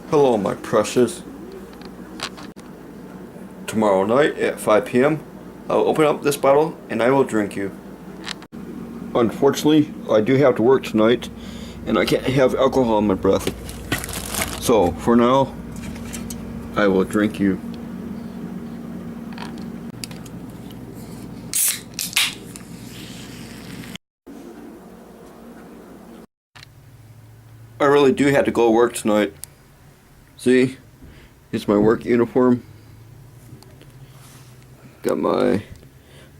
Hello, my precious. Tomorrow night at 5 p.m., I'll open up this bottle and I will drink you. Unfortunately, I do have to work tonight and I can't have alcohol in my breath. So, for now, I will drink you. I really do have to go to work tonight. See? It's my work uniform. Got my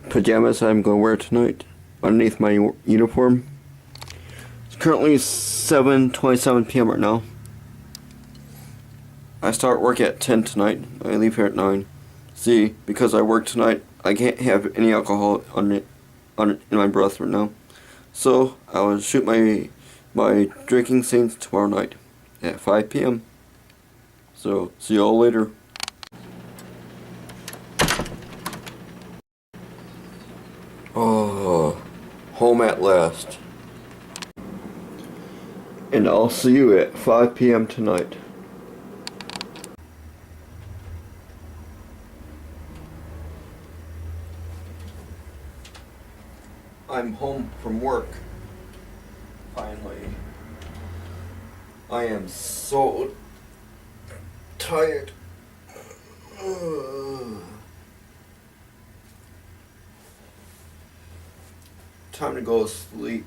pajamas I'm going to wear tonight underneath my uniform. It's currently 7:27 p.m. right now. I start work at 10 tonight. I leave here at 9. See, because I work tonight, I can't have any alcohol in my breath right now. So, I will shoot my drinking scenes tomorrow night at 5 p.m. So, see y'all later. Oh, home at last. And I'll see you at 5 p.m. tonight. I'm home from work. Finally. I am so tired. Time to go to sleep.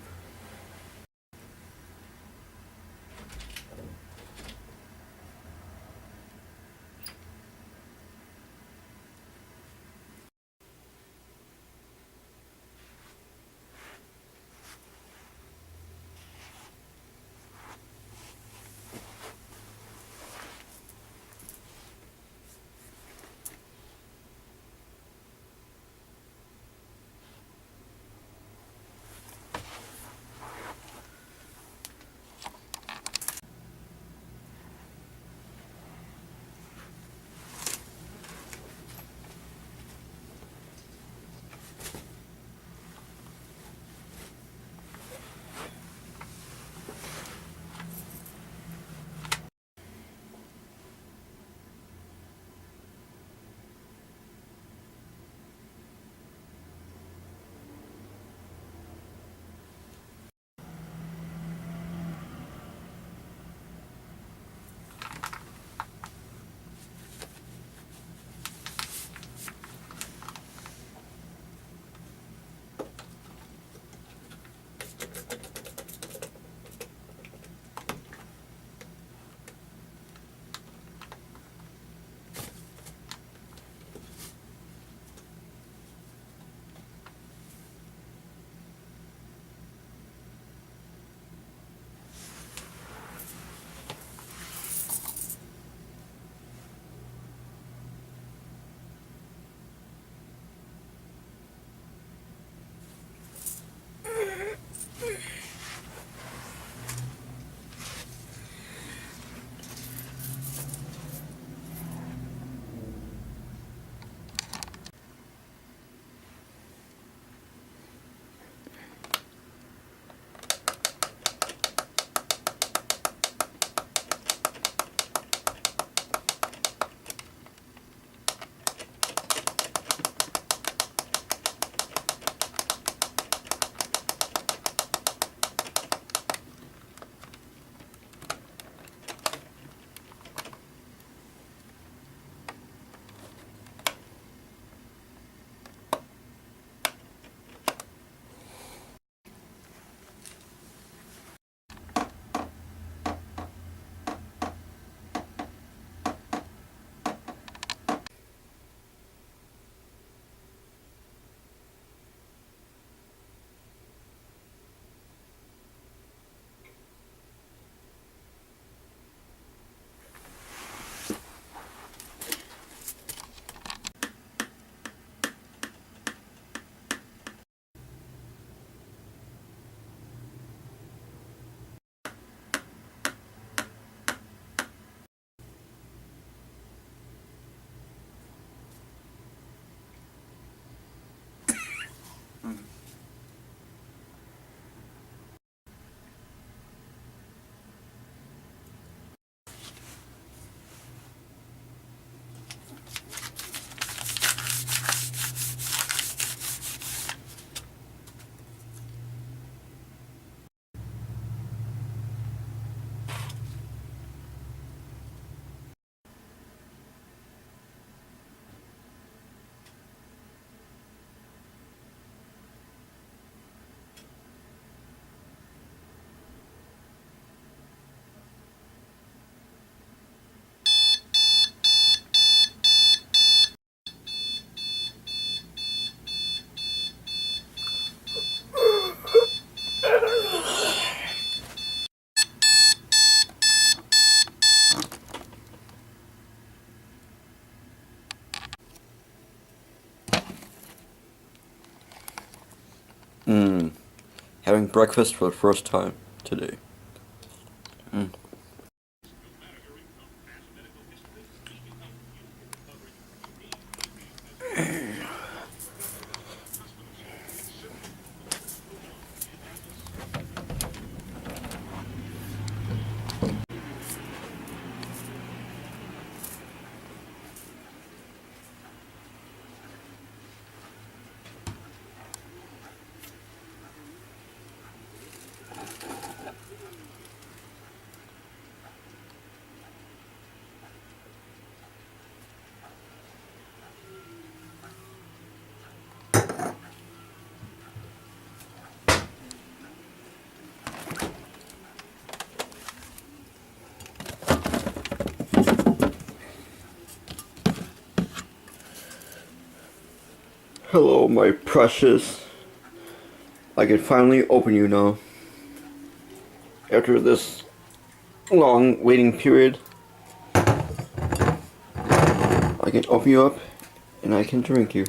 having breakfast for the first time today. Mm. Hello, my precious. I can finally open you now. After this long waiting period, I can open you up and I can drink you.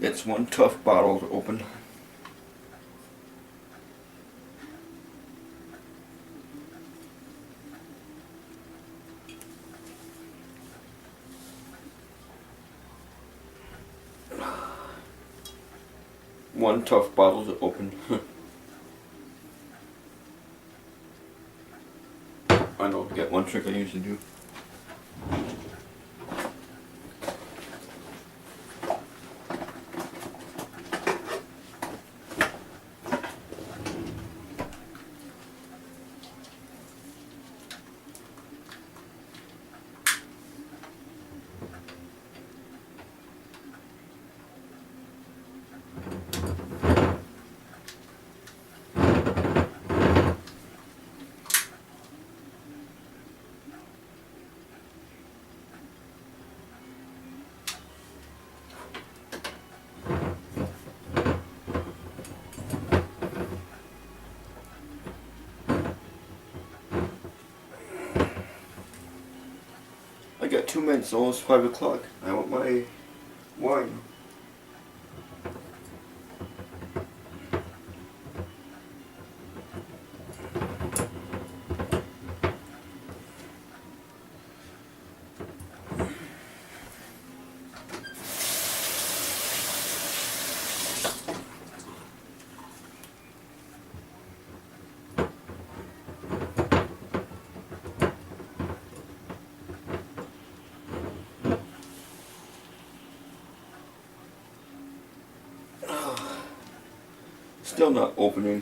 It's one tough bottle to open. One tough bottle to open. I know, get one trick I usually do. I got 2 minutes, almost 5 o'clock. I want my wine. Still not opening.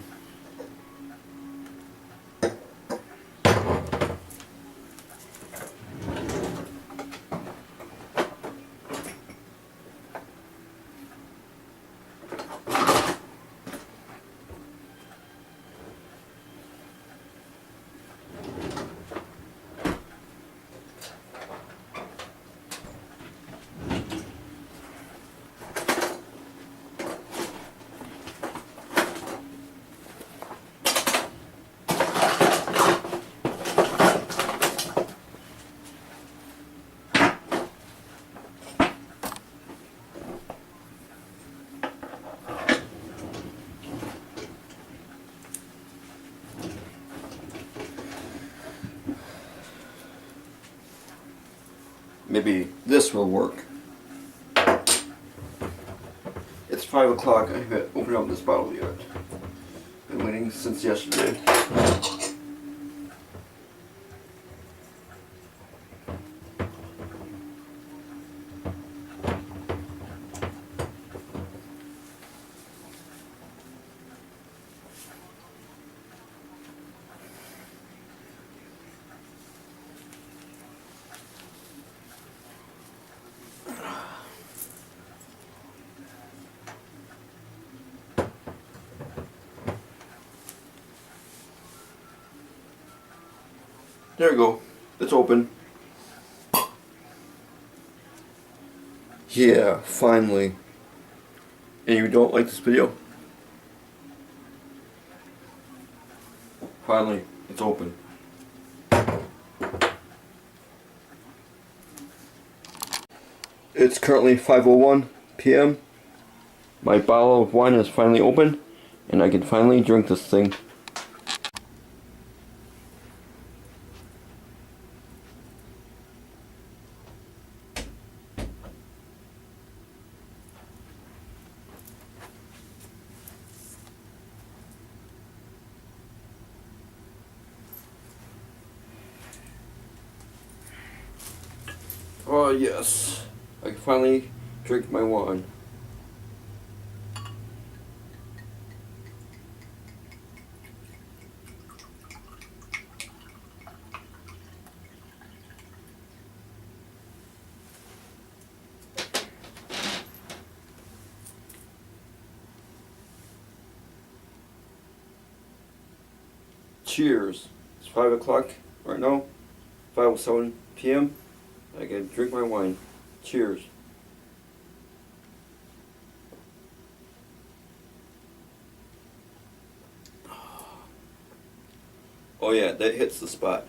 maybe this will work. It's 5 o'clock. I haven't opened up this bottle yet. Been waiting since yesterday. There we go. It's open. Yeah, finally. And you don't like this video? Finally, it's open. It's currently 5:01 p.m. My bottle of wine is finally open, and I can finally drink this thing. Oh yes, I can finally drink my wine. Cheers. It's 5 o'clock right now, 5:07 p.m. I can drink my wine. Cheers. Oh yeah, that hits the spot.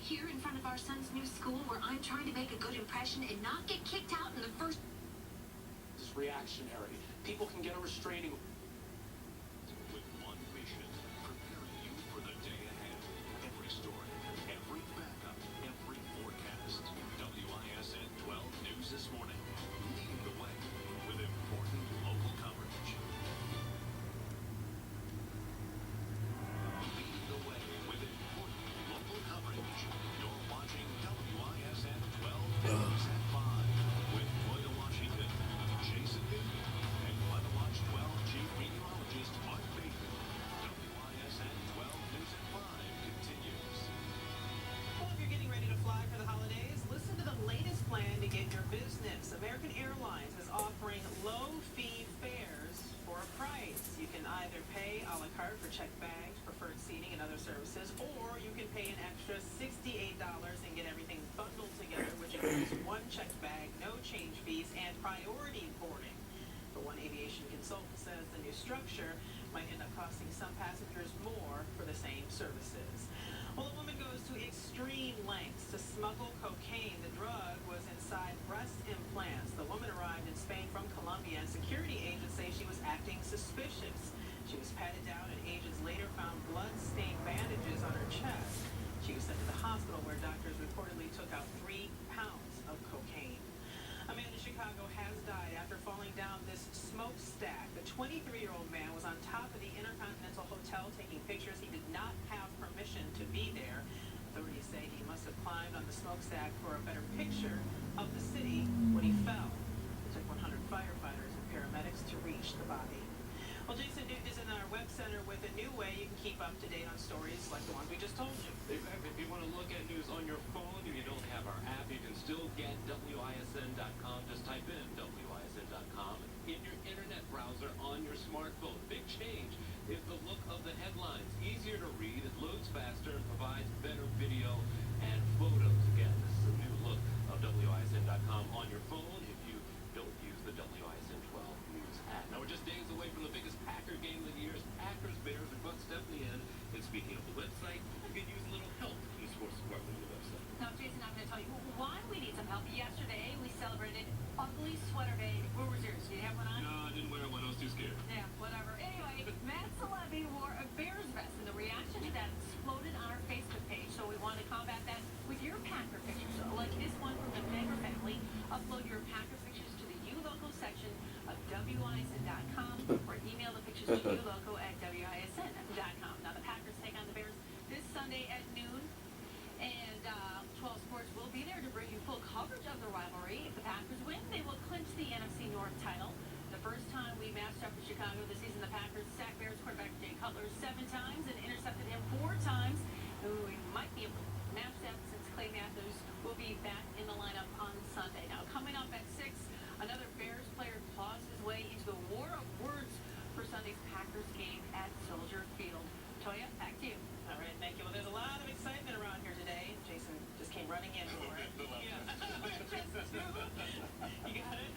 Here in front of our son's new school where I'm trying to make a good impression and not get kicked out in the first... This is reactionary. People can get a restraining... With one mission, preparing you for the day ahead. Every story, every backup, every forecast. WISN 12 News this morning, leading the way with important local coverage. Leading the way with important local coverage. You're watching WISN 12 News at 5 with Royal Washington, Jason Newton, and Weather Watch 12 Chief American Airlines is offering low-fee fares for a price. You can either pay a la carte for checked bags, preferred seating, and other services, or you can pay an extra $68 and get everything bundled together, which includes one checked bag, no change fees, and priority boarding. The One Aviation consultant says the new structure might end up costing some passengers more for the same services. Well, a woman goes to extreme lengths to smuggle cocaine. The drug was inside breast implants. The woman arrived in Spain from Colombia, and security agents say she was acting suspicious. She was patted down, and agents later found blood-stained bandages on her chest. She was sent to the hospital, where doctors reportedly took out 3 pounds of cocaine. A man in Chicago has died after falling down this smokestack. The 23-year-old man was on top of the Intercontinental Hotel taking pictures. He did not have permission to be there. Authorities say he must have climbed on the smokestack for a better picture of the city when he fell. It took 100 firefighters and paramedics to reach the body. Well, Jason Duke is in our web center with a new way you can keep up to date on stories like the one we just told you. Exactly. If you want to look at news on your phone, if you don't have our app, you can still get WISN.com. Just type in WISN.com in your internet browser on your smartphone. Big change is the look of the headlines. Easier to read, it loads faster, and provides better video and photos. Again, this is a new look of WISN.com on your phone if you don't use the WISN 12 News app. Now, we're just days away from the biggest Packer game of the year. Packers, Bears, and Bucks definitely in. And speaking of the website, you can use a little help in the sports department of the website. Now, Jason, I'm going to tell you why we need some help. Yesterday, we celebrated Ugly Sweater Day. Where was yours? Did you have one on? No, I didn't wear one. I was too scared. Yeah, whatever. Anyway, Matt Celebi wore a Bears vest, and the reaction to that exploded on our Facebook page. So we wanted to combat that with your Packer pictures. So, like this one from the Packer family. Upload your Packer pictures to the ULoco section of WISN.com or email the pictures to ULoco at WISN.com. Now, the Packers take on the Bears this Sunday at noon. And 12 Sports will be there to bring you full coverage of the rivalry. If the Packers win, they will clinch the NFC North title. The first time we matched up with Chicago this season, the Packers sacked Bears quarterback Jay Cutler 7 times and intercepted him 4 times. We might be able to match that since Clay Matthews will be back in the lineup on Sunday. Now, coming up at 6, another Bears player claws his way into the war of words for Sunday's Packers game at Soldier Field. Toya, back to you. All right, thank you. Well, there's a lot of excitement around here today. Jason just came running in for it. Yeah. Just 2. You got it?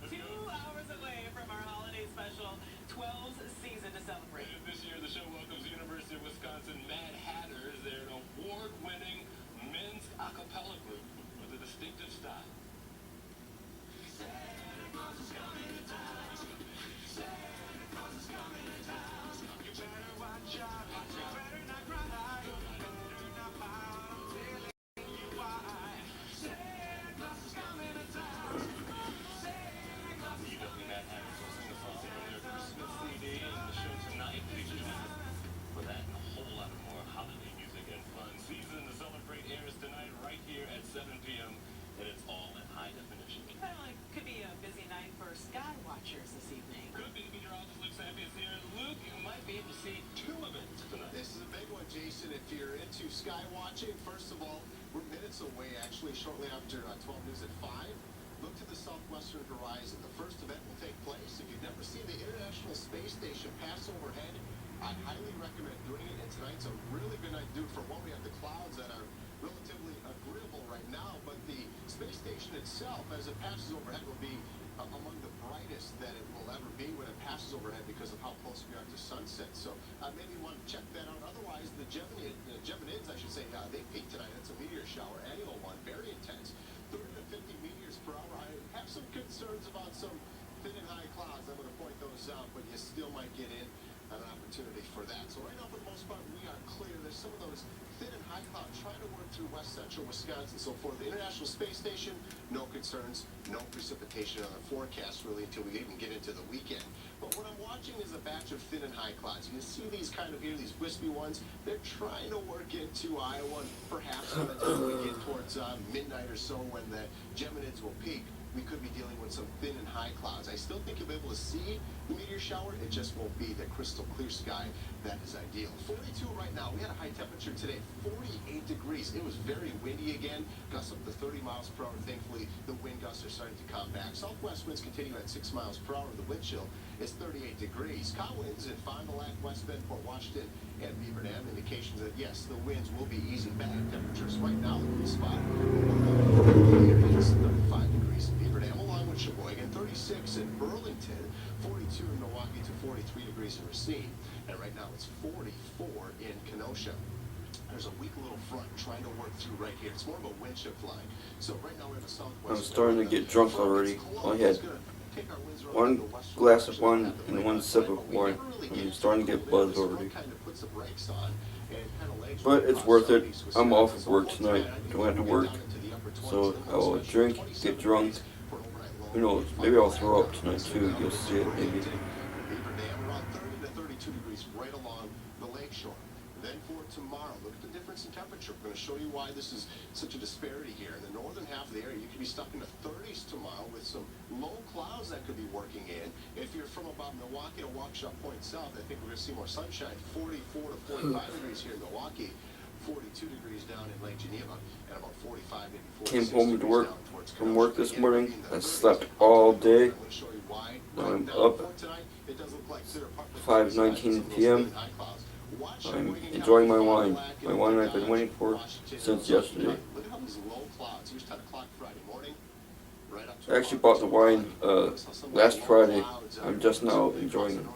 2 hours away from our holiday special 12's season to celebrate. This year, the show welcomes University of Wisconsin Mad Hatters. They're an award-winning men's a cappella group with a distinctive style. Santa Claus is coming to town. Santa Claus is coming to town. You better watch out. You better not cry. You better not pout. I'm telling you why. Santa Claus is coming to town. Santa Claus is coming to town. Will sing the song from their Christmas CD, and the show tonight features for that and a whole lot of more holiday music and fun. Season to Celebrate airs tonight right here at 7 p.m. and it's all in high definition. Well, it could be a busy night for sky watchers this evening. Could be. Meteorologist Luke Sampy is here. Luke, you might be able to see 2 events tonight. This is a big one, Jason. If you're into sky watching, first of all, we're minutes away, actually, shortly after 12 news at 5. Look to the southwestern horizon. The first event will take place. If you've never seen the International Space Station pass overhead, I highly recommend doing it. And tonight's a really good night to do it. For one, we have the clouds that are relatively agreeable right now, but the space station itself, as it passes overhead, will be among the brightest that it will ever be when it passes overhead because of how close we are to sunset. So maybe you want to check that out. Otherwise, the Geminids, I should say, they peak tonight. It's a meteor shower, annual one, very intense. 30 to 50 meteors per hour. I have some concerns about some thin and high clouds. I'm going to point those out, but you still might get in an opportunity for that. So right now, for the most part, we are clear. There's some of those thin and high clouds trying to work through west central Wisconsin. So for the International Space Station, no concerns, no precipitation on the forecast really until we even get into the weekend. But what I'm watching is a batch of thin and high clouds. You can see these kind of here, these wispy ones. They're trying to work into Iowa, and perhaps by the time we get towards midnight or so when the Geminids will peak, we could be dealing with some thin and high clouds. I still think you'll be able to see meteor shower, it just won't be the crystal clear sky that is ideal. 42 right now. We had a high temperature today, 48 degrees. It was very windy again, gusts up to 30 miles per hour. Thankfully, the wind gusts are starting to come back. Southwest winds continue at 6 miles per hour. The wind chill is 38 degrees. Calm winds in Fond du Lac, West Bend, Port Washington, and Beaver Dam. Indications that, yes, the winds will be easing back. Temperatures right now in the spot. It's 35 degrees in Beaver Dam, along with Sheboygan, 36 in Burlington, 42 in Milwaukee to 43 degrees in Racine, and right now it's 44 in Kenosha. There's a weak little front trying to work through right here. It's more of a wind shift line. So right now we have a southwest. I'm starting to get drunk already. I had one glass of wine and one sip of wine. I'm starting to get buzzed already. But it's worth it. I'm off of work tonight. Don't have to work. So I will drink, get drunk. Who knows? Maybe I'll throw up tonight too. You'll see it maybe. Beaver Dam around 30 to 32 degrees right along the lakeshore. Then for tomorrow, look at the difference in temperature. We're going to show you why this is such a disparity here. In the northern half of the area, you could be stuck in the 30s tomorrow with some low clouds that could be working in. If you're from about Milwaukee to Waukesha Point south, I think we're going to see more sunshine. 44 to 45 degrees here in Milwaukee. 42 degrees down in Lake Geneva, and about 45, maybe 46 Came home to degrees work down towards from Kenosha. work this Again, morning. in the I 30s. slept all day. I'm going to show you why. Now Right I'm now, up for tonight, it does look like clear, partly 5:19 p.m. I'm enjoying my wine. My wine I've been waiting for since yesterday. Look at how these low clouds. Here's 10 o'clock Friday morning. Right up to I actually bought the wine last Friday. I'm just now enjoying it.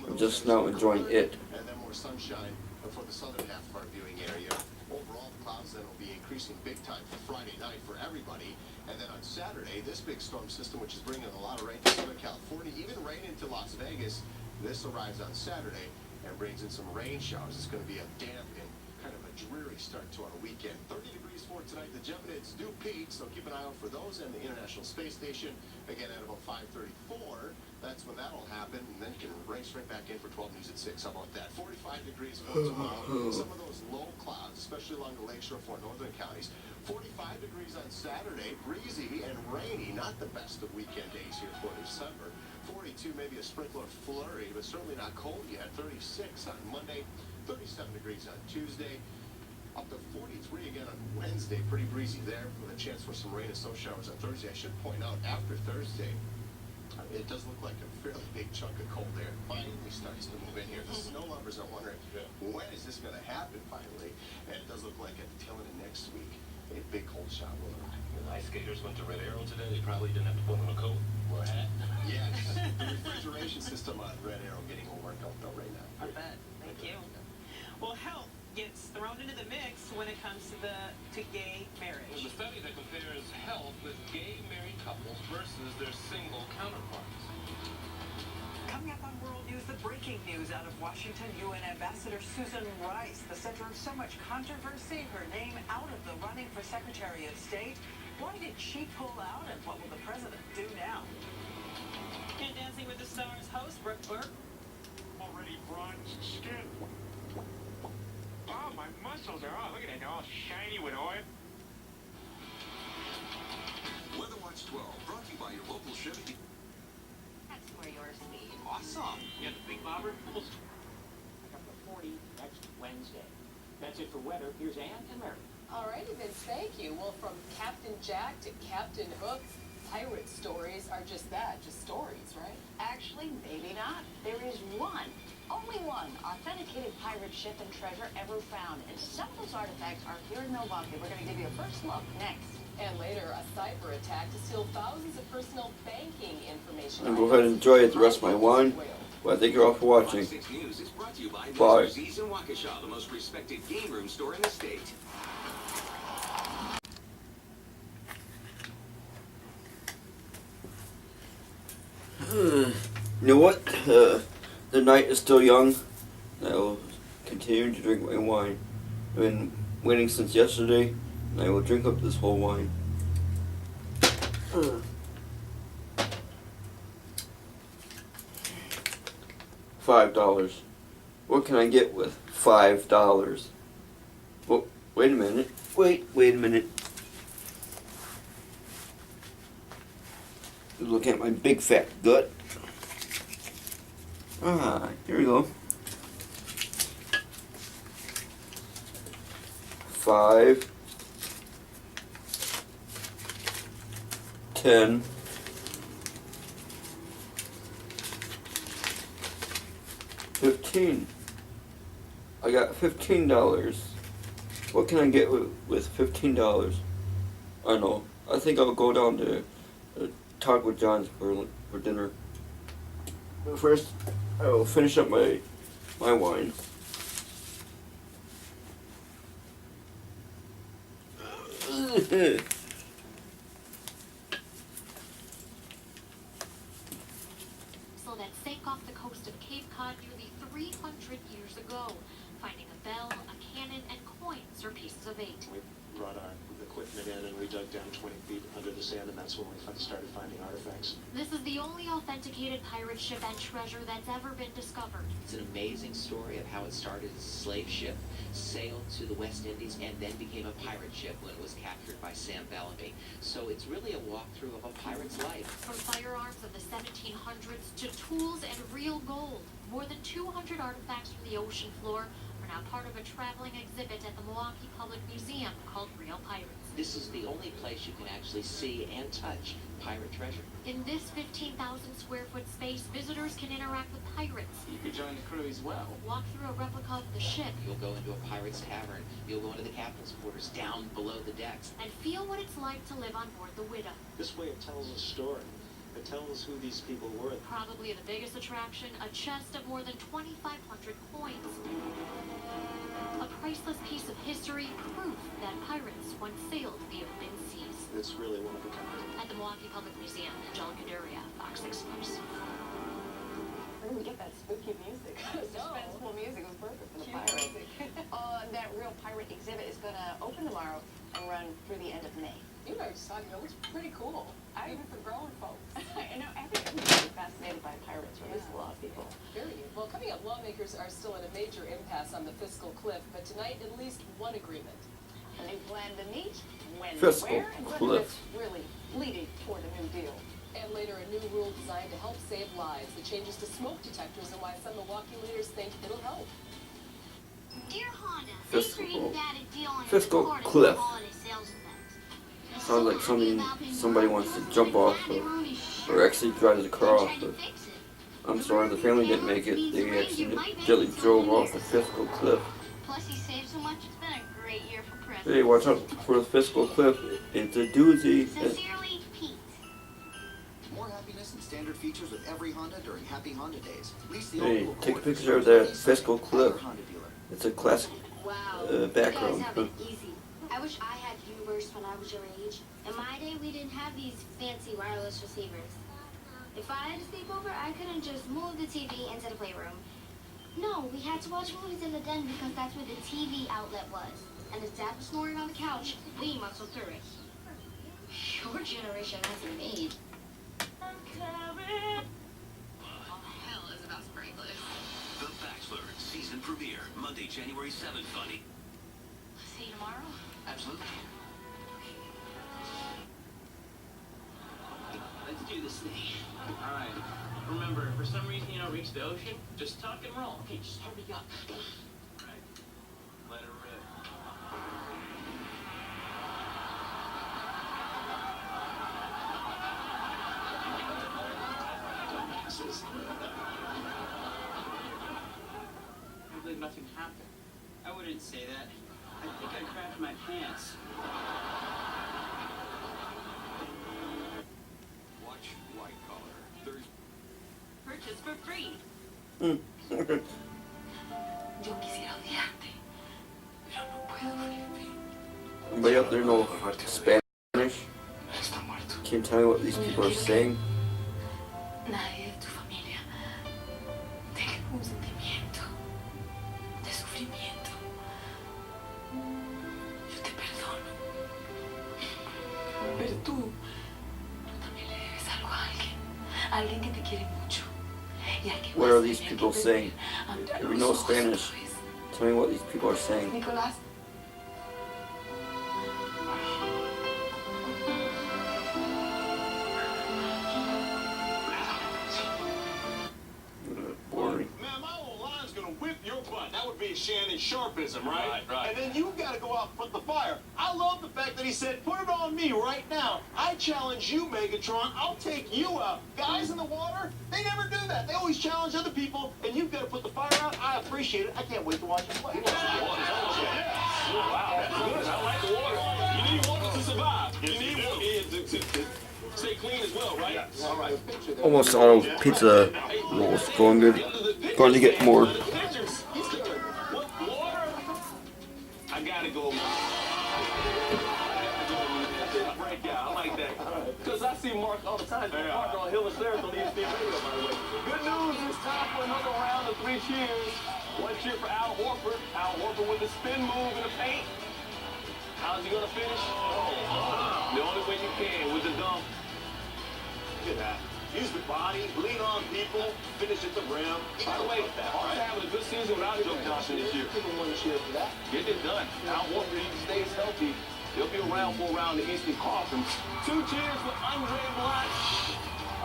I'm just now enjoying it. And then more sunshine for the southern half of our viewing area. Overall, the clouds then will be increasing big time for Friday night for everybody. And then on Saturday, this big storm system, which is bringing a lot of rain to Southern California, even rain into Las Vegas, this arrives on Saturday and brings in some rain showers. It's going to be a damp and kind of a dreary start to our weekend. 30 degrees for tonight. The Geminids do peak, so keep an eye out for those and the International Space Station. Again, at about 5:34, that's when that'll happen, and then you can race right back in for 12 News at 6. How about that? 45 degrees for tomorrow. Some of those low clouds, especially along the lakeshore for northern counties. 45 degrees on Saturday, breezy and rainy. Not the best of weekend days here for December. 42, maybe a sprinkle or flurry, but certainly not cold yet. 36 on Monday, 37 degrees on Tuesday. Up to 43 again on Wednesday. Pretty breezy there with a chance for some rain and snow showers on Thursday. I should point out, after Thursday, it does look like a fairly big chunk of cold air finally starts to move in here. The snow lovers are wondering, when is this going to happen finally? And it does look like at the tail end of next week, a big cold shot will arrive. When ice skaters went to Red Arrow today, they probably didn't have to put on a coat or a hat. Yes, the refrigeration system on Red Arrow getting all worked out though right now. I bet. Thank you. Well, health gets thrown into the mix when it comes to gay marriage. There's a study that compares health with gay married couples versus their single counterparts. Coming up on World News, the breaking news out of Washington, UN Ambassador Susan Rice, the center of so much controversy, her name out of the running for Secretary of State. Why did she pull out, and what will the president do now? And Dancing with the Stars host Brooke Burke. Already bronzed skin. Oh, my muscles are all, look at it, they're all shiny with oil. Weather Watch 12, brought to you by your local Chevy. That's for your speed. Awesome. You got the big bobber? I got the 40 next Wednesday. That's it for weather. Here's Ann and Mary. Alrighty, Vince, thank you. Well, from Captain Jack to Captain Hook, pirate stories are just that, just stories, right? Actually, maybe not. There is one, only one, authenticated pirate ship and treasure ever found. And some of those artifacts are here in Milwaukee. We're going to give you a first look next. And later, a cyber attack to steal thousands of personal banking information. And go ahead and enjoy the rest of my wine. Well, thank you all for watching. 6 News is brought to you by Bye. Master's in Waukesha, the most respected game room store in the state. You know what? The night is still young. I will continue to drink my wine. I've been waiting since yesterday, and I will drink up this whole wine. $5. What can I get with $5? Well, wait a minute. Wait a minute. Look at my big fat gut. Here we go. 5, 10, 15. I got $15. What can I get with $15? I don't know. I think I'll go down to Taco John's for dinner. But first, I will finish up my wine. So that sank off the coast of Cape Cod nearly 300 years ago, finding a bell, a cannon, and coins or pieces of eight. We brought our equipment in and we dug down 20 feet under the sand, and that's when we started finding artifacts. This is the only authenticated pirate ship and treasure that's ever been discovered. It's an amazing story of how it started as a slave ship, sailed to the West Indies, and then became a pirate ship when it was captured by Sam Bellamy. So it's really a walkthrough of a pirate's life. From firearms of the 1700s to tools and real gold, more than 200 artifacts from the ocean floor are now part of a traveling exhibit at the Milwaukee Public Museum called Real Pirates. This is the only place you can actually see and touch pirate treasure. In this 15,000 square foot space, visitors can interact with pirates. You could join the crew as well. Walk through a replica of the ship. You'll go into a pirate's tavern. You'll go into the captain's quarters down below the decks. And feel what it's like to live on board the Widow. This way it tells a story. It tells us who these people were. Probably the biggest attraction, a chest of more than 2,500 coins. A priceless piece of history, proof that pirates once sailed the open seas. It's really one of a kind. At the Milwaukee Public Museum, Angelica Duria, Fox 6 News. Where do we get that spooky music? Suspenseful music was perfect for the pirates. That Real Pirate exhibit is going to open tomorrow and run through the end of May. You know, just talking, it looks pretty cool. Even for grown folks. I know everybody's fascinated by pirates, or at least a lot of people. Period. Well, coming up, lawmakers are still in a major impasse on the fiscal cliff, but tonight at least one agreement. And they plan to meet when, Fiscal where, and whether cliff. it's really leading toward a new deal. And later, a new rule designed to help save lives. The changes to smoke detectors and why some Milwaukee leaders think it'll help. Dear Honda, Fiscal cliff. Sounds like somebody wants to jump off or actually drive the car off. But I'm sorry, the family didn't make it. They accidentally drove off the fiscal cliff. Plus, he saved so much. It's been a great year for presents. Hey, watch out for the fiscal cliff. It's a doozy. Sincerely, Pete. More happiness and standard features with every Honda during Happy Honda Days. Lease the Hey, all-new take a Accord picture of for that fiscal at your cliff. Honda dealer. It's a classic Wow. background. You guys have it easy. I wish I had Uverse when I was your age. In my day, we didn't have these fancy wireless receivers. If I had a sleepover, I couldn't just move the TV into the playroom. No, we had to watch movies in the den because that's where the TV outlet was. And if Dad was snoring on the couch, we muscled through it. Your generation hasn't made. Hell is about sprinklers. The Bachelor season premiere Monday, January 7th, buddy. See you tomorrow? Absolutely. Let's do this thing. All right. Remember, if for some reason you don't reach the ocean, just tuck and roll. Okay, just hurry up. All right. Let her rip. I believe nothing happened. I wouldn't say that. I think I crapped my pants. Watch White Collar Thursday. Purchase for free. Yo quisiera odiarte, pero no puedo morirme. Anybody out there know Spanish? Can you tell me what these people are saying? Nadie de tu familia tenga un sentimiento de sufrimiento. Yo te perdono. Pero tú también le debes algo a alguien. Alguien que te quiere mucho. Y al que What vas are a these tener que people ver saying? ante If you los know ojos Spanish, otra vez. tell me what these people are saying. Nicolás. Boring. butt. That would be Shannon Sharpism, right? Right. And then you got to go out and put the fire. I love the fact that he said, put it on me right now. I challenge you, Megatron. I'll take you out. Guys in the water, they never do that. They always challenge other people, and you've got to put the fire out. I appreciate it. I can't wait to watch you play. Wow, that's good. I like the water. You need water to survive. You need water to stay clean as well, right? All right. Almost all pizza rolls going good. Going to get more. I gotta go. Right guy, I like that. Because I see Mark all the time. Mark on Hill and Stairs on ESPN Radio, by the way. Good news, it's time for another round of 3 cheers. 1 cheer for Al Horford. Al Horford with the spin move in the paint. How's he gonna finish? The only way you can with the dunk. Look at that. Use the body, lean on people, finish at the rim. By the way, Hawks having a good season without Joe Johnson this year. Give him 1 cheer for that. Get it done. Al Horford, he stays healthy. He'll be around for a round the Eastern Conference. 2 cheers for Andre Blatch.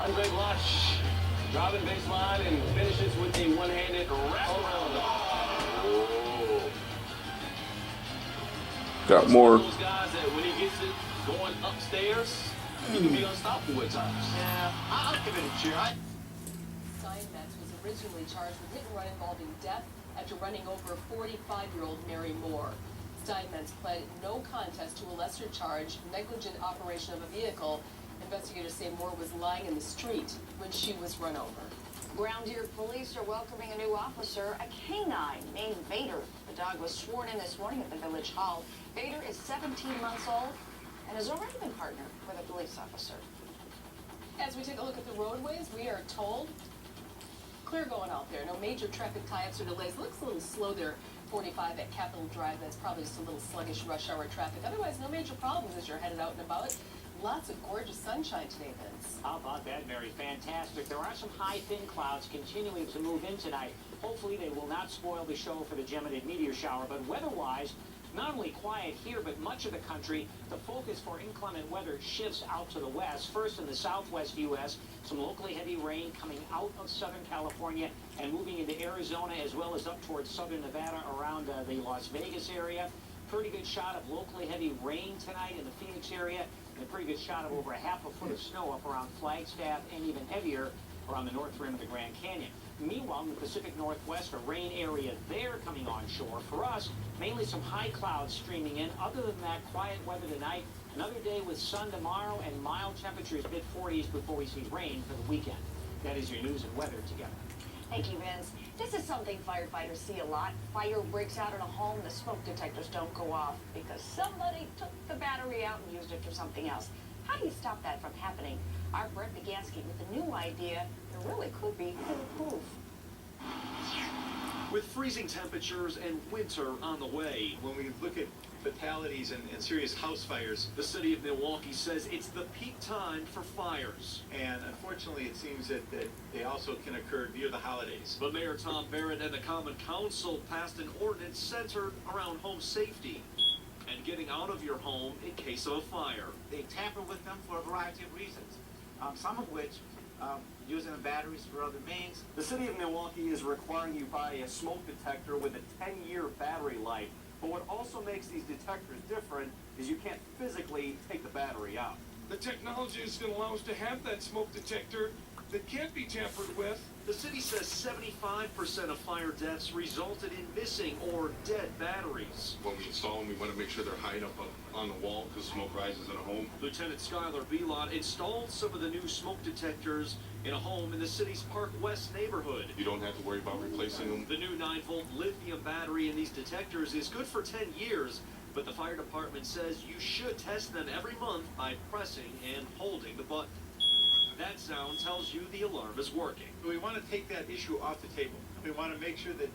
Andre Blatch driving baseline and finishes with a one-handed wraparound. Oh. Got more. Those guys that when he gets it going upstairs, he can be unstoppable at times. Yeah, I'll give it a cheer. Steinmetz was originally charged with hit and run involving death after running over 45-year-old Mary Moore. Steinmetz pled no contest to a lesser charge, negligent operation of a vehicle. Investigators say Moore was lying in the street when she was run over. Ground Deer police are welcoming a new officer, a canine named Vader. The dog was sworn in this morning at the village hall. Vader is 17 months old and has already been partnered with a police officer. As we take a look at the roadways, we are told clear going out there. No major traffic tie-ups or delays. It looks a little slow there. 45 at Capitol Drive. That's probably just a little sluggish rush hour traffic. Otherwise, no major problems as you're headed out and about. Lots of gorgeous sunshine today, Vince. How about that, Mary? Fantastic. There are some high, thin clouds continuing to move in tonight. Hopefully, they will not spoil the show for the Geminid meteor shower. But weather-wise, not only quiet here, but much of the country, the focus for inclement weather shifts out to the west. First in the southwest U.S., some locally heavy rain coming out of Southern California and moving into Arizona as well as up towards southern Nevada around the Las Vegas area. Pretty good shot of locally heavy rain tonight in the Phoenix area, and a pretty good shot of over 1/2 foot of snow up around Flagstaff and even heavier around the north rim of the Grand Canyon. Meanwhile, in the Pacific Northwest, a rain area there coming onshore. For us, mainly some high clouds streaming in. Other than that, quiet weather tonight. Another day with sun tomorrow and mild temperatures, mid-40s before we see rain for the weekend. That is your news and weather together. Thank you, Vince. This is something firefighters see a lot. Fire breaks out in a home, the smoke detectors don't go off because somebody took the battery out and used it for something else. How do you stop that from happening? Our Brett Begansky with a new idea that really could be foolproof. With freezing temperatures and winter on the way, when we look at fatalities and serious house fires, the city of Milwaukee says it's the peak time for fires. And unfortunately, it seems that they also can occur near the holidays. But Mayor Tom Barrett and the Common Council passed an ordinance centered around home safety and getting out of your home in case of a fire. They tamper with them for a variety of reasons, some of which using the batteries for other means. The city of Milwaukee is requiring you buy a smoke detector with a 10-year battery life. But what also makes these detectors different is you can't physically take the battery out. The technology is going to allow us to have that smoke detector that can't be tampered with. The city says 75% of fire deaths resulted in missing or dead batteries. When we install them, we want to make sure they're high enough up on the wall because smoke rises in a home. Lieutenant Skylar Belot installed some of the new smoke detectors in a home in the city's Park West neighborhood. You don't have to worry about replacing them. The new 9-volt lithium battery in these detectors is good for 10 years, but the fire department says you should test them every month by pressing and holding the button. That sound tells you the alarm is working. We want to take that issue off the table. We want to make sure that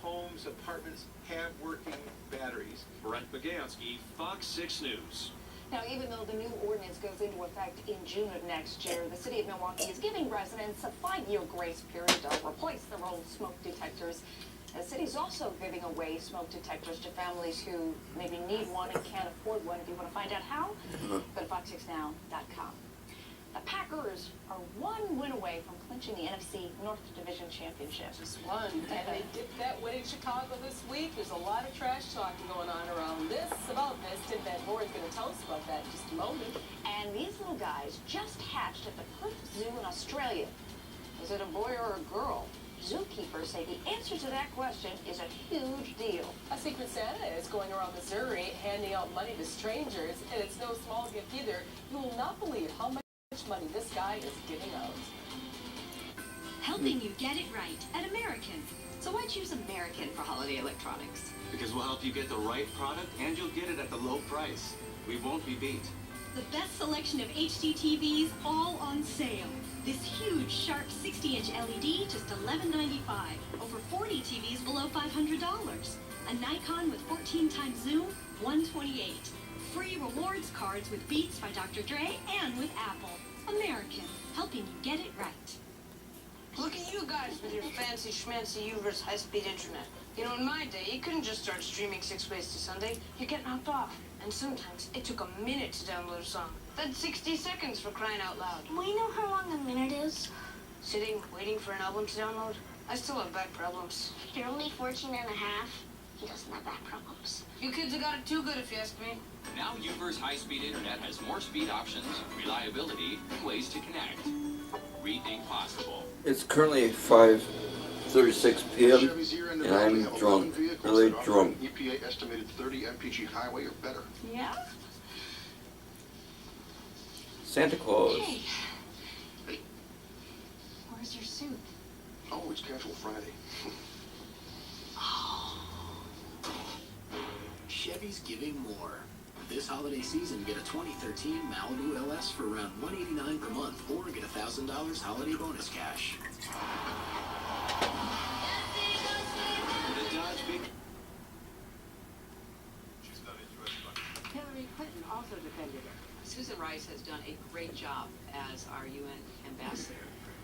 homes, apartments have working batteries. Brett Begansky, Fox 6 News. Now, even though the new ordinance goes into effect in June of next year, the city of Milwaukee is giving residents a 5-year grace period to replace their old smoke detectors. The city's also giving away smoke detectors to families who maybe need one and can't afford one. If you want to find out how, go to fox6now.com. The Packers are one win away from clinching the NFC North Division Championship. Just one. And they dipped that win in Chicago this week. There's a lot of trash talking going on around this, about this. Tim Van Moore is going to tell us about that in just a moment. And these little guys just hatched at the Perth Zoo in Australia. Is it a boy or a girl? Zookeepers say the answer to that question is a huge deal. A Secret Santa is going around Missouri handing out money to strangers, and it's no small gift either. You will not believe how much money this guy is giving out. Helping you get it right at American. So why choose American for holiday electronics? Because we'll help you get the right product and you'll get it at the low price. We won't be beat. The best selection of HD TVs all on sale. This huge, sharp 60-inch LED, just $11.95. Over 40 TVs below $500. A Nikon with 14 times zoom, $128. Free rewards cards with Beats by Dr. Dre and with Apple. American, helping you get it right. Look at you guys with your fancy schmancy U-verse high-speed internet. You know, in my day, you couldn't just start streaming 6 ways to Sunday. You get knocked off. And sometimes it took a minute to download a song. Then 60 seconds for crying out loud. We know how long a minute is. Sitting, waiting for an album to download. I still have back problems. You're only 14 and a half. He doesn't have back problems. You kids have got it too good if you ask me. Now Uverse high-speed internet has more speed options, reliability, and ways to connect. Rethink possible. It's currently 5:36 p.m. and I'm drunk, really drunk. EPA estimated 30 mpg highway or better. Yeah? Santa Claus. Hey. Where's your suit? Oh, it's casual Friday. Chevy's giving more. This holiday season, get a 2013 Malibu LS for around $189 per month, or get $1,000 holiday bonus cash. Hillary Clinton also defended it. Susan Rice has done a great job as our UN ambassador.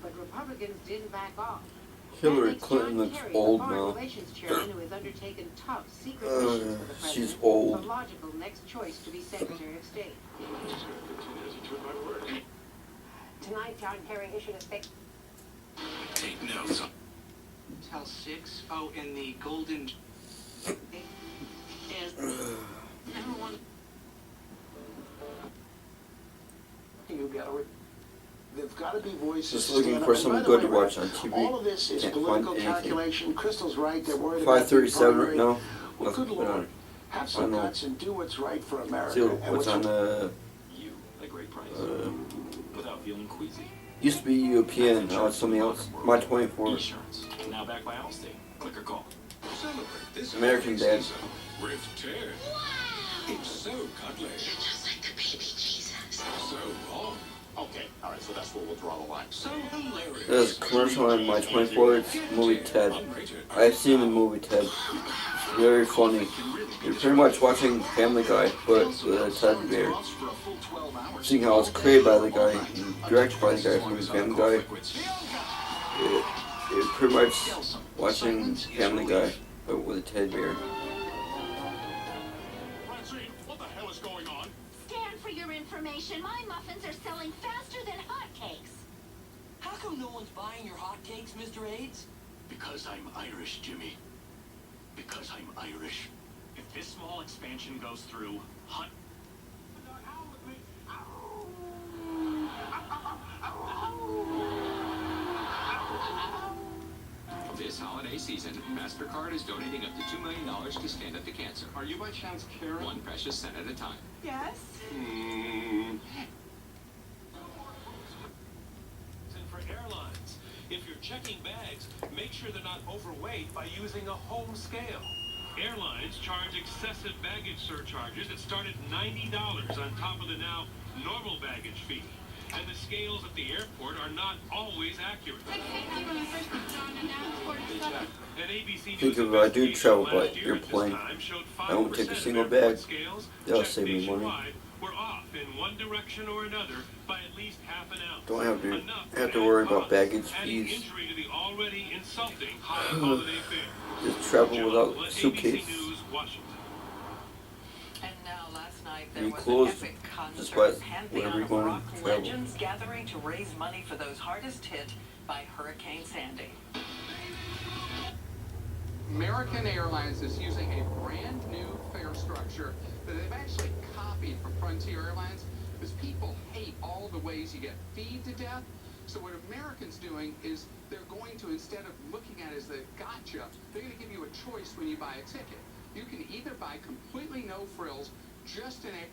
But Republicans didn't back off. Hillary Clinton looks old Foreign now. Relations chairman who has undertaken tough secret missions for the president. She's old. The logical next choice to be Secretary of State. Tonight, John Kerry issued a statement. Take notes. Hotel 6? Oh, in the golden... is... Number one... You gallery. There've got to be voices. Just looking stand for up. And by something the good to way, watch on TV. All of this is Can't political find anything. calculation. Crystal's right. They're worried about 5:37 right now. Well, Nothing's good been Lord. on. Have I some don't know. guts and do what's right for America. See And what's on You, a great price. Without feeling queasy. used to be UPN, now it's something else. My 24. Insurance. Now backed by Allstate. Click or call. Celebrate this American holiday Dad. season with Ted. It's so cuddly. Just like the baby Jesus. So wrong. Okay, all right, so that's where we'll draw the line. So hilarious. There's a commercial on my 24, it's movie Ted. I've seen the movie Ted. It's very funny. You're pretty much watching Family Guy, but with a Ted bear. Seeing how it's created by the guy and directed by the guy from Family Guy. It's pretty much watching Family Guy, but with a Ted bear. What the hell is going on? Stand for your information. My muffins are selling faster than hotcakes. How come no one's buying your hotcakes, Mr. AIDS? Because I'm Irish, Jimmy. Because I'm Irish. If this small expansion goes through, hunt. This holiday season, MasterCard is donating up to $2 million to Stand Up to Cancer. Are you by chance Karen? One precious cent at a time. Yes? And for airlines, if you're checking bags, make sure they're not overweight by using a home scale. Airlines charge excessive baggage surcharges that start at $90 on top of the now normal baggage fee. And the scales at the airport are not always accurate. An ABC Think if I do travel by airplane, I won't take a single bag. That'll save me money. We're off in one direction or another by at least half an ounce. Don't have to worry about baggage Adding fees. injury to the already insulting high holiday fare. Just travel without suitcase. ABC News, Washington. And now, last night, night there be was an closed epic just concert, by pantheon wherever you're of going rock to travel. legends gathering to raise money for those hardest hit by Hurricane Sandy. American Airlines is using a brand new fare structure that they've actually copied from Frontier Airlines because people hate all the ways you get feed to death. So what American's doing is they're going to, instead of looking at it as a gotcha, they're going to give you a choice when you buy a ticket. You can either buy completely no frills, just an air.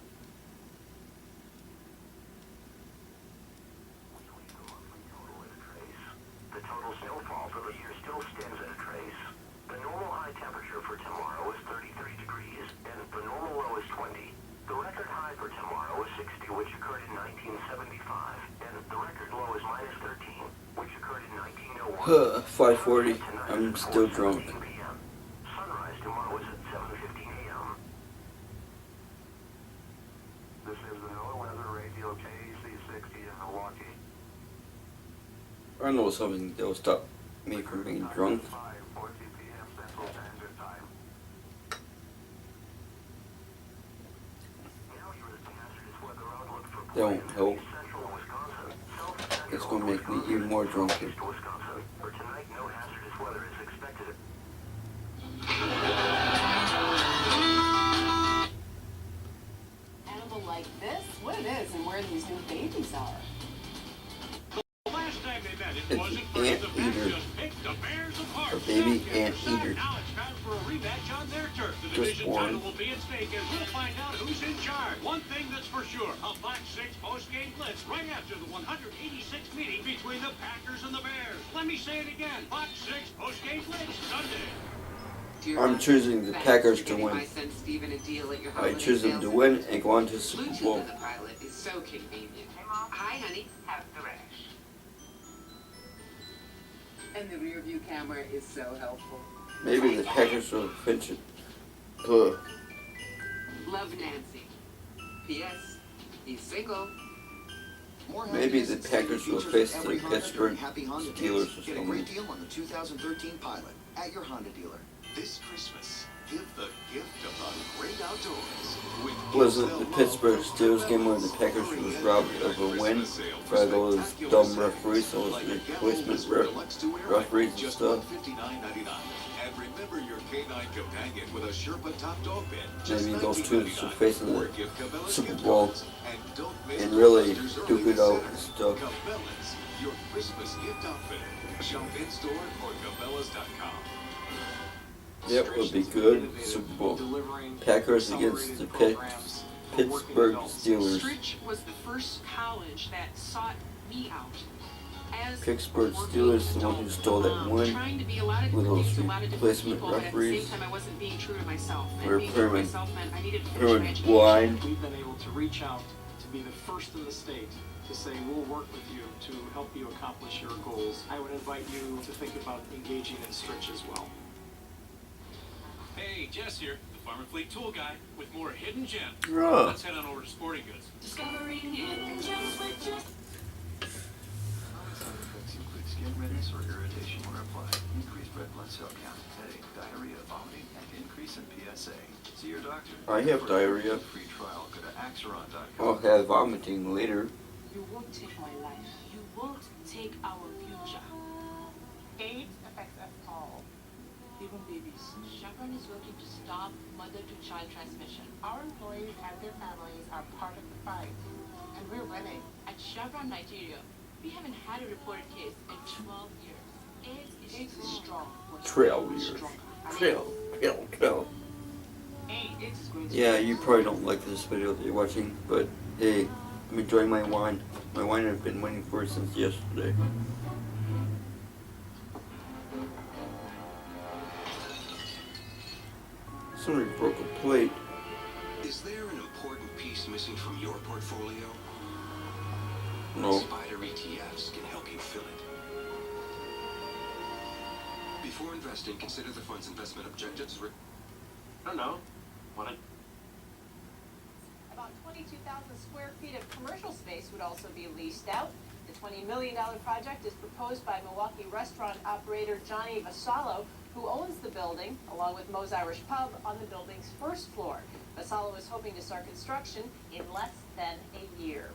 The total snowfall for the year still stands at a trace. The normal high temperature for tomorrow is 33 degrees, and the normal low is 20. The record high for tomorrow is 60, which occurred in 1975, and the record low is minus 13, which occurred in 1901. 5:40. I'm still drunk. Sunrise tomorrow is at 7:15 a.m. This is the NOAA Weather Radio KC60 in Milwaukee. I know something that will stop me from being drunk. 5:40 p.m. Central Standard Time. That won't help. It's going to make me even more drunk. For tonight, no hazardous weather is expected. Animal like this? What it is and where these new babies are. The last time they met, It's wasn't an anteater. the Bears apart. A baby anteater. Now it's time for a rematch on their turf. The Just division born. title will be at stake as we'll find out who's in charge. One thing that's for sure, a Fox 6 post-game blitz right after the 186th meeting between the Packers and the Bears. Let me say it again. Fox 6 post-game blitz Sunday. I'm choosing the Packers to win. My son Steven a deal at your I holiday choose them sales to event. win and go on to the Super Bluetooth Bowl. of the pilot is so convenient. Hi, honey. Have the rash. And the rear view camera is so helpful. Maybe the Packers will pinch it. Ugh. Love Nancy. P.S. He's single. Maybe the Packers will face the Pittsburgh Steelers or Get a great something. deal on the 2013 Pilot at your Honda dealer. This Christmas, give the gift of the great outdoors. With Wasn't the Pittsburgh Steelers game where the Packers was robbed of a win by those dumb referees, those replacement referees and just stuff? $159.99. And remember your K9 companion with a Sherpa top dog pin. Just Maybe those two $19.99. should face in Or the give Cabela's Super gift Bowl cards. And don't miss and really Buster's duke early it out this and Saturday. stuff. Cabela's, your Christmas gift outfit. Shop in store or Cabela's.com. Yep, would be good. Super Bowl. Packers against the Pittsburgh Steelers. Stritch was the first college that sought me out. As Pittsburgh Steelers, the one who stole that win trying to be a lot of with different those things to a lot of different replacement people, but at the referees. same time I wasn't being true to myself. Or And being true to permanent- myself meant I needed to finish my permanent education. blind. We've been able to reach out to be the first in the state to say we'll work with you to help you accomplish your goals. I would invite you to think about engaging in Stritch as well. Hey, Jess here, the Farm and Fleet Tool Guy with more hidden gems. Oh. Let's head on over to Sporting Goods. Discovering hidden gems with just Side effects include skin redness or irritation when applied, increased red blood cell count, headache, diarrhea, vomiting, and increase in PSA. See your doctor. I have For a diarrhea. Free trial. Go to Axeron.com. I'll have vomiting later. You won't take my life. You won't take our future. AIDS affects us all, even babies. Chevron is working to stop mother-to-child transmission. Our employees and their families are part of the fight, and we're winning. At Chevron Nigeria, we haven't had a reported case in 12 years. AIDS is strong. 12 years. 12. AIDS is going to Yeah, you probably don't like this video that you're watching, but hey, I'm enjoying my wine. My wine I've been waiting for since yesterday. Somebody broke a plate. Is there an important piece missing from your portfolio? No. Spider ETFs can help you fill it. Before investing, consider the fund's investment objectives. I don't know. About 22,000 square feet of commercial space would also be leased out. The $20 million project is proposed by Milwaukee restaurant operator Johnny Vassallo, who owns the building, along with Moe's Irish Pub, on the building's first floor. Vassallo is hoping to start construction in less than a year.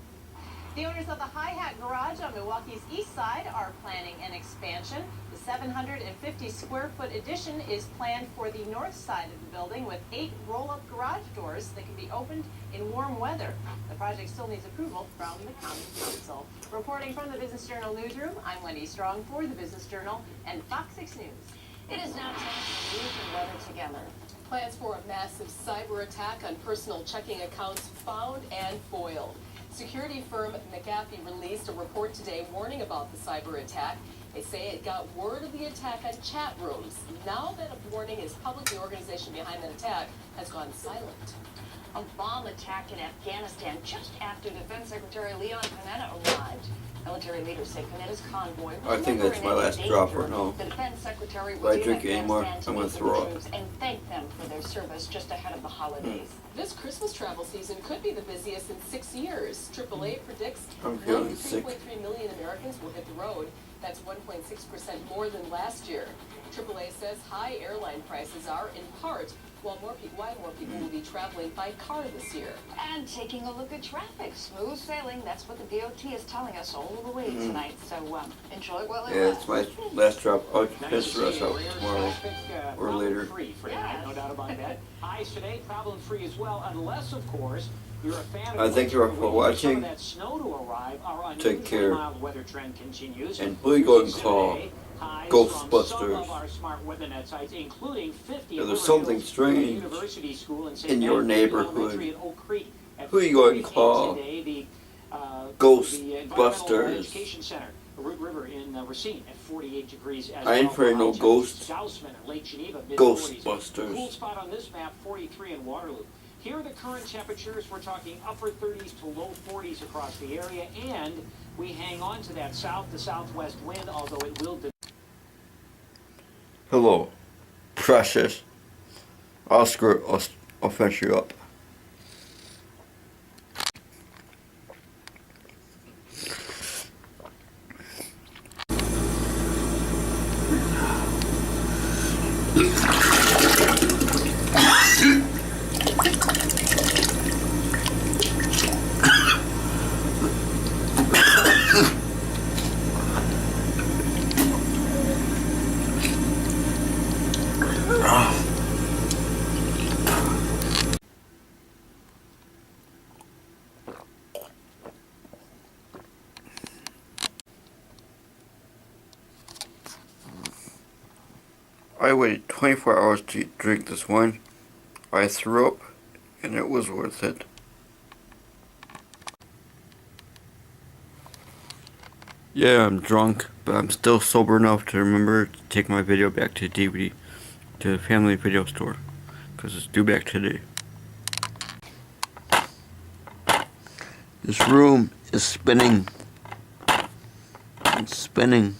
The owners of the Hi Hat Garage on Milwaukee's east side are planning an expansion. The 750 square foot addition is planned for the north side of the building with 8 roll-up garage doors that can be opened in warm weather. The project still needs approval from the Common Council. Reporting from the Business Journal newsroom, I'm Wendy Strong for the Business Journal and Fox 6 News. It is now time for news and weather together. Plans for a massive cyber attack on personal checking accounts found and foiled. Security firm McAfee released a report today warning about the cyber attack. They say it got word of the attack on chat rooms. Now that a warning is public, the organization behind that attack has gone silent. A bomb attack in Afghanistan just after Defense Secretary Leon Panetta arrived. Military leaders say Panetta's convoy was I think never that's in my any last danger. drop right now. The Defense Secretary If was I in drink anymore, Afghanistan I'm to gonna meet with throw the up. troops and thank them for their service just ahead of the holidays. This Christmas travel season could be the busiest in 6 years. AAA predicts I'm feeling sick. 93.3 million Americans will hit the road. That's 1.6% more than last year. AAA says high airline prices are, in part, why more people will be traveling by car this year. And taking a look at traffic. Smooth sailing, that's what the DOT is telling us all the way tonight. So enjoy it while it Yeah, lasts. it's my last drop. I'll Nice piss to the rest see you. out Rare tomorrow traffic, or later. Problem-free for tonight, no doubt about that. Highs today, problem-free as well, unless, of course, you're a fan of Thank you all for watching. that snow to arrive. Our Take care. mild weather trend continues. And please go and call Highs Ghostbusters. from some of our smart weather net sites, including 50 If there's something strange University School in St. in your Matthews Elementary neighborhood, in Oak Creek at who are you going to 4:18 call? today. The Ghostbusters. Environmental Education Center, Root River in Racine at 48 degrees as I ain't afraid of no ghosts. Gaussman at Lake Geneva, Ghostbusters. Cool spot on this map, 43 in Waterloo. Here are the current temperatures. We're talking upper 30s to low 40s across the area, and we hang on to that south to southwest wind, although it will. Hello, precious. I'll fetch you up. I waited 24 hours to drink this wine. I threw up, and it was worth it. Yeah, I'm drunk, but I'm still sober enough to remember to take my video back to DVD, to the family video store, because it's due back today. This room is spinning. It's spinning.